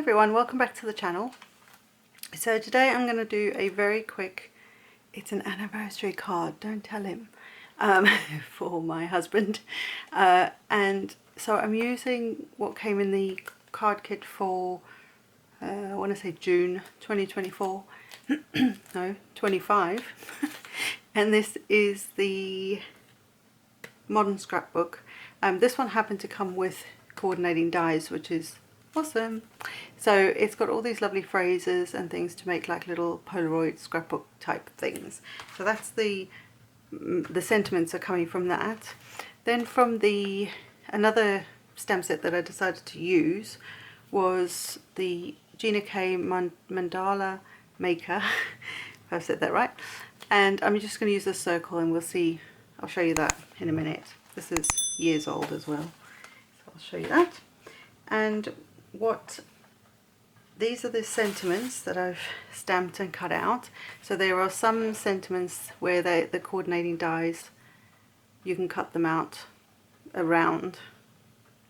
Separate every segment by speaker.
Speaker 1: everyone, welcome back to the channel. So today I'm going to do a very quick, it's an anniversary card, don't tell him, for my husband. And so I'm using what came in the card kit for, I want to say June 2024, no, 25. And this is the Modern Scrapbook. This one happened to come with coordinating dies, which is awesome. So it's got all these lovely phrases and things to make like little Polaroid scrapbook type things. So that's the sentiments are coming from that. Then from the another stamp set that I decided to use was the Gina K Mandala Maker, if I've said that right. And I'm just going to use this circle and we'll see, I'll show you that in a minute. This is years old as well, so I'll show you that. And these are the sentiments that I've stamped and cut out. So there are some sentiments where the coordinating dies, you can cut them out around,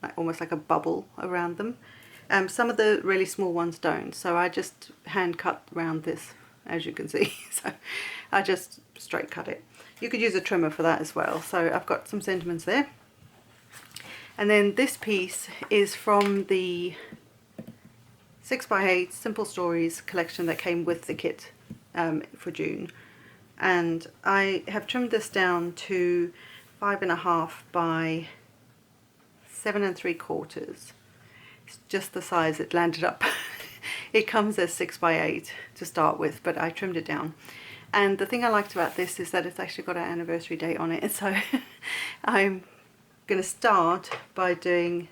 Speaker 1: like almost like a bubble around them. Some of the really small ones don't, so I just hand cut around this, as you can see. So I just straight cut it. You could use a trimmer for that as well. So I've got some sentiments there. And then this piece is from the 6x8 Simple Stories collection that came with the kit for June. And I have trimmed this down to 5.5 by 7 3/4. It's just the size it landed up. It comes as 6x8 to start with, but I trimmed it down. And the thing I liked about this is that it's actually got an anniversary date on it. So I'm going to start by doing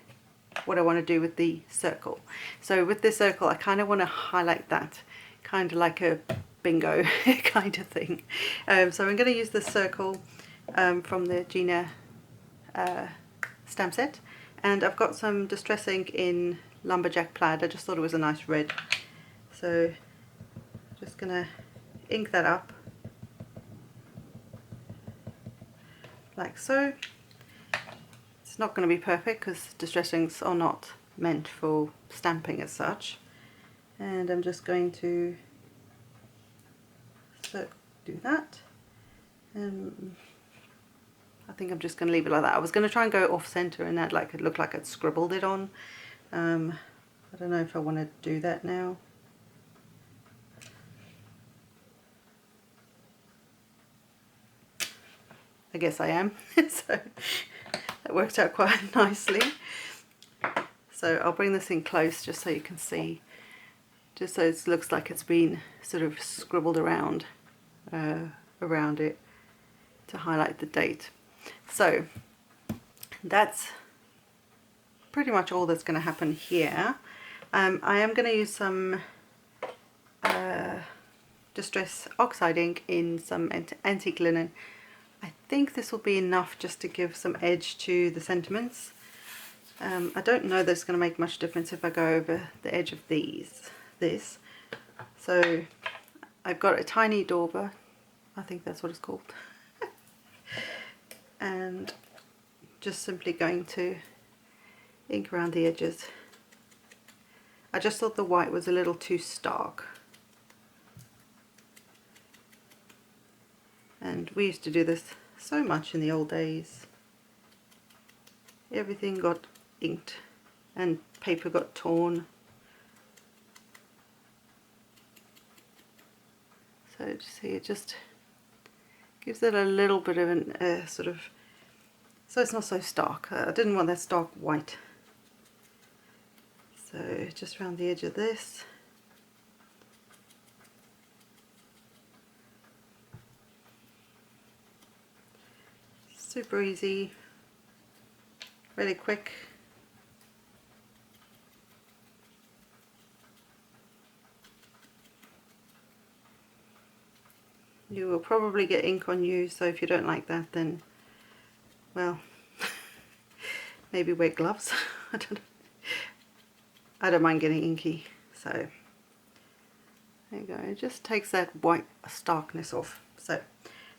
Speaker 1: what I want to do with the circle. So with this circle I kind of want to highlight that, kind of like a bingo kind of thing. So I'm going to use the circle from the Gina stamp set, and I've got some distress ink in Lumberjack Plaid. I just thought it was a nice red, so just going to ink that up like so. It's not going to be perfect because distress inks are not meant for stamping as such, and I'm just going to do that. I think I'm just going to leave it like that. I was going to try and go off center and that like it looked like I'd scribbled it on. I don't know if I want to do that now. I guess I am. So that worked out quite nicely. So I'll bring this in close just so you can see, just so it looks like it's been sort of scribbled around it to highlight the date. So that's pretty much all that's going to happen here. I am going to use some Distress Oxide ink in some antique linen. I think this will be enough just to give some edge to the sentiments. I don't know that it's going to make much difference if I go over the edge of this. So I've got a tiny dauber, I think that's what it's called, and just simply going to ink around the edges. I just thought the white was a little too stark. And we used to do this so much in the old days. Everything got inked and paper got torn. So see, it just gives it a little bit of an sort of, so it's not so stark. I didn't want that stark white. So just around the edge of this. Super easy, really quick. You will probably get ink on you, so if you don't like that, then, well, maybe wear gloves. I don't know. I don't mind getting inky, so there you go. It just takes that white starkness off. So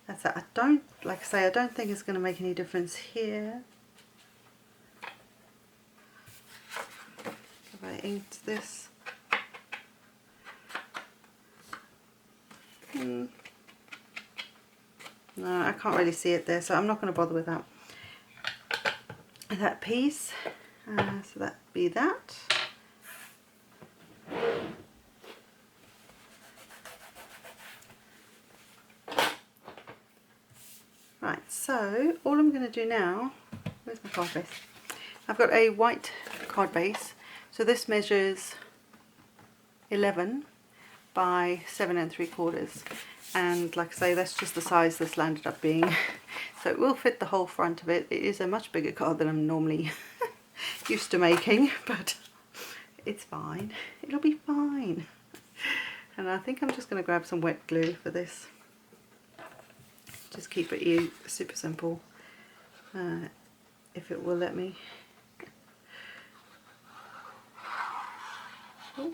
Speaker 1: that's that. I don't, like I say, I don't think it's going to make any difference here. If I inked this, No, I can't really see it there, so I'm not going to bother with that piece. So that'd be that. Right, so all I'm going to do now, where's my card base? I've got a white card base, so this measures 11 by 7 3/4, and like I say, that's just the size this landed up being. So it will fit the whole front of it. It is a much bigger card than I'm normally used to making, but it's fine. It'll be fine. And I think I'm just going to grab some wet glue for this. Just keep it super simple, if it will let me. Oh.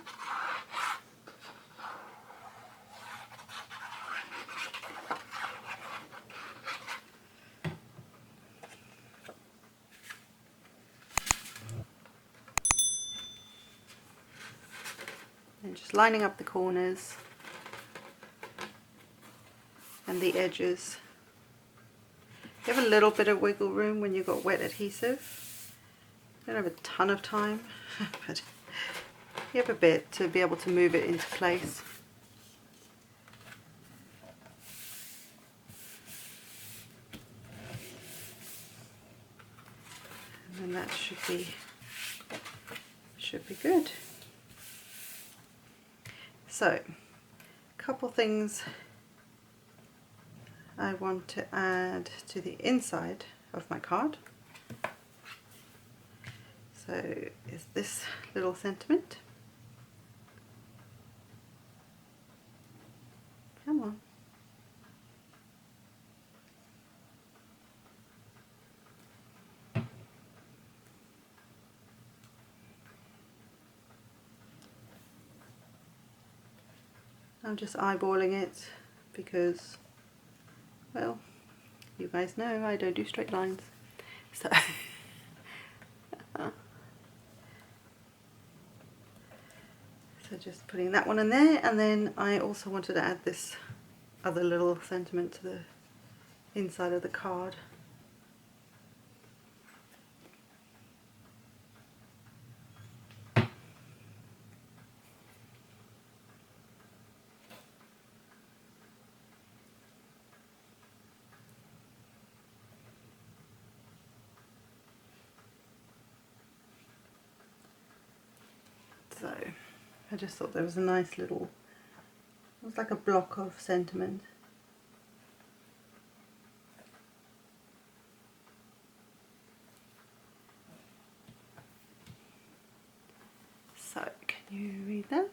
Speaker 1: And just lining up the corners and the edges. You have a little bit of wiggle room when you've got wet adhesive. You don't have a ton of time, but you have a bit to be able to move it into place. And then that should be good. So, a couple things I want to add to the inside of my card. So is this little sentiment. Come on. I'm just eyeballing it because, well, you guys know I don't do straight lines. So so just putting that one in there, and then I also wanted to add this other little sentiment to the inside of the card. So I just thought there was a nice little, it was like a block of sentiment. So can you read that?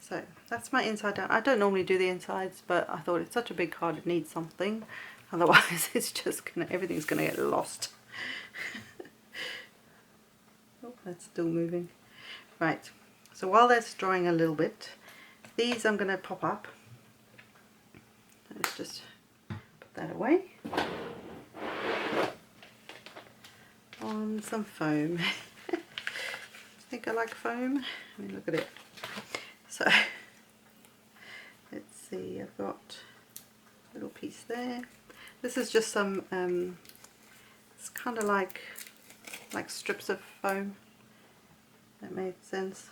Speaker 1: So that's my inside down. I don't normally do the insides, but I thought it's such a big card, it needs something. Otherwise it's just everything's gonna get lost. Oh, that's still moving. Right, so while that's drying a little bit, these I'm gonna pop up. Let's just put that away on some foam. I think I like foam. I mean, look at it. So let's see, I've got a little piece there. This is just some, it's kind of like strips of foam. That made sense.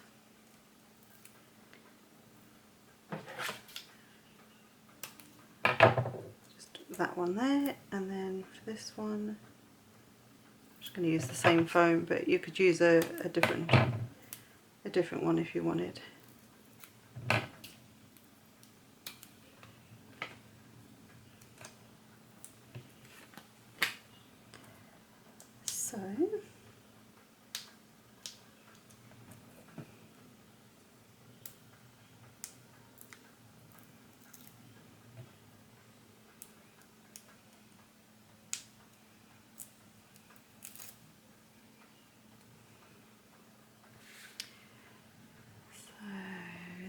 Speaker 1: Just that one there, and then for this one, I'm just going to use the same foam, but you could use a different one if you wanted. So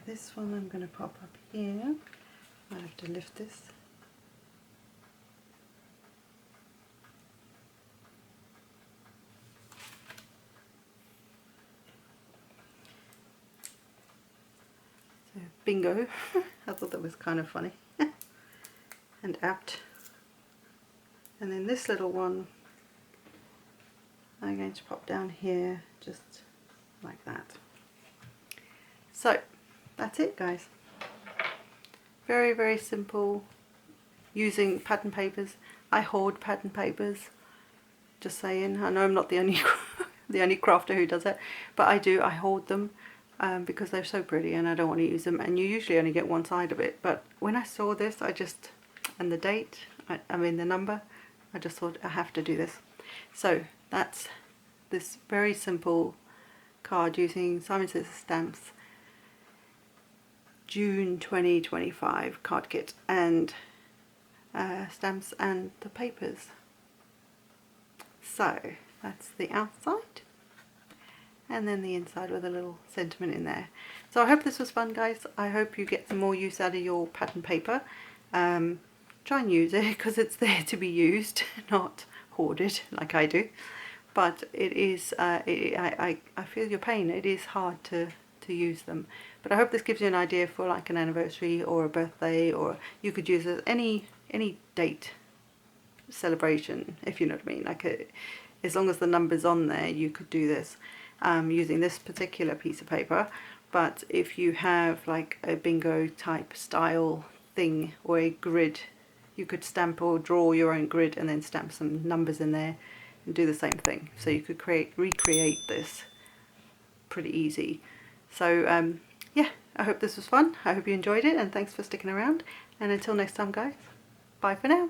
Speaker 1: this one I'm going to pop up here. I have to lift this. bingo. I thought that was kind of funny and apt. And then this little one I'm going to pop down here just like that. So that's it, guys. Very, very simple, using pattern papers. I hoard pattern papers, just saying. I know I'm not the only the only crafter who does it, but I do. I hoard them because they're so pretty and I don't want to use them, and you usually only get one side of it. But when I saw this, and the date, I mean the number, I just thought I have to do this. So that's this very simple card using Simon Says Stamps June 2025 card kit, and stamps and the papers. So that's the outside, and then the inside with a little sentiment in there. So I hope this was fun, guys. I hope you get some more use out of your pattern paper. Try and use it because it's there to be used, not hoarded like I do. But it is, I feel your pain. It is hard to use them. But I hope this gives you an idea for like an anniversary or a birthday, or you could use it any date celebration, if you know what I mean. Like as long as the number's on there, you could do this using this particular piece of paper. But if you have like a bingo type style thing or a grid, you could stamp or draw your own grid and then stamp some numbers in there and do the same thing. So you could recreate this pretty easy. So yeah, I hope this was fun. I hope you enjoyed it, and thanks for sticking around. And until next time, guys, bye for now.